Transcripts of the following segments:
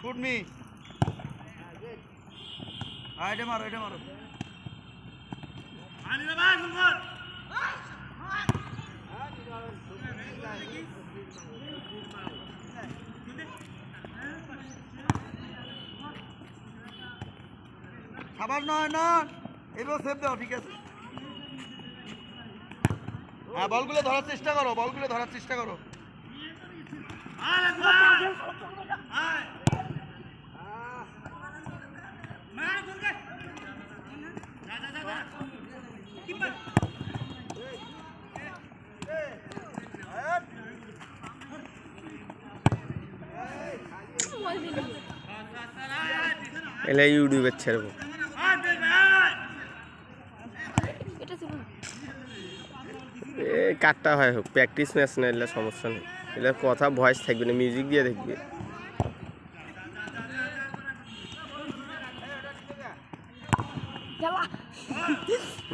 Shoot me. Right, maro. খাবার নয় না এবার সেভ দাও ঠিক আছে হ্যাঁ বলগুলো ধরার চেষ্টা করো এলা ইউটিউবে ছেড়বো কাটটা হয় হোক প্র্যাকটিস ম্যাচ না এলে সমস্যা নেই এলে কথা ভয়েস থাকবে না মিউজিক দিয়ে দেখবে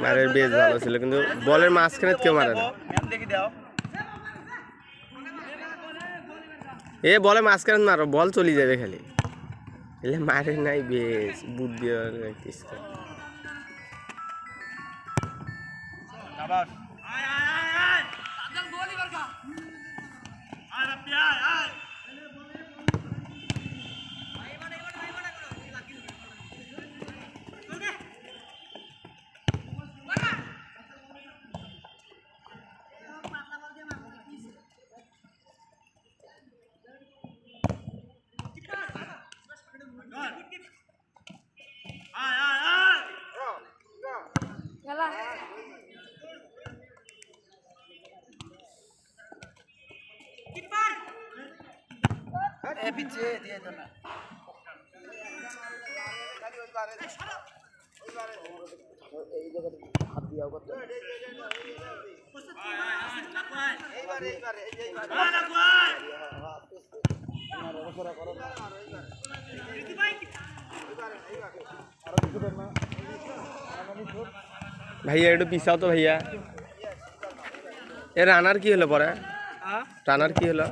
মারের বেশ ভালো ছিল কিন্তু বলের মাঝখানে কেউ মারে না এ বলে মাঝখানে মারো বল চলে যাবে খালি এলে মারে নাই বেশ বুদ্ধি প্র্যাকটিস করে पीछे दिया जाना हाथ दिया होगा ভাইয়া একটু পিছাও তো ভাইয়া এ রানার কি হলো পরে রানার কি হলো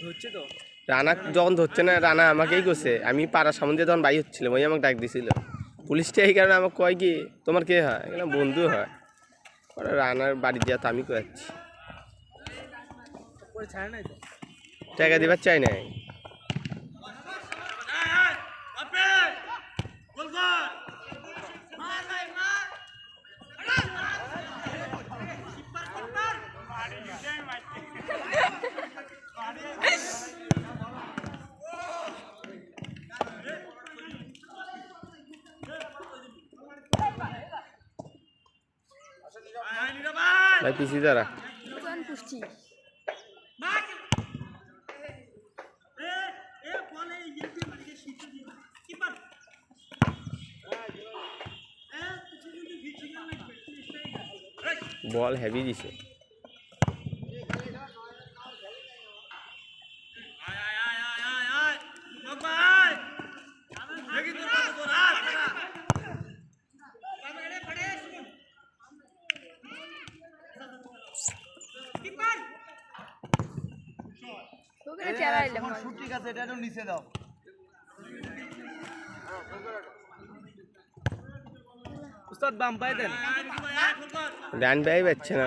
ধরছে তো রানা যখন ধরছে না রানা আমাকেই করছে আমি পাড়ার সামনে দিয়ে তখন বাই হচ্ছিলাম ওই আমাকে ডাক দিছিল পুলিশটা এই কারণে আমাকে কয় কি তোমার কে হয় এখানে বন্ধু হয় পরে রানার বাড়ি দিয়া তো আমি কয়েছি ছাড়ে নাই তো টাকা দিবার চাই নাই ভাই পিসি দাঁড়া বল হেভি দিছে ঠিক আছে এটা একটু নিচে দাও উস্তাদ বাম পাই দেন ডান পায়ে পাচ্ছে না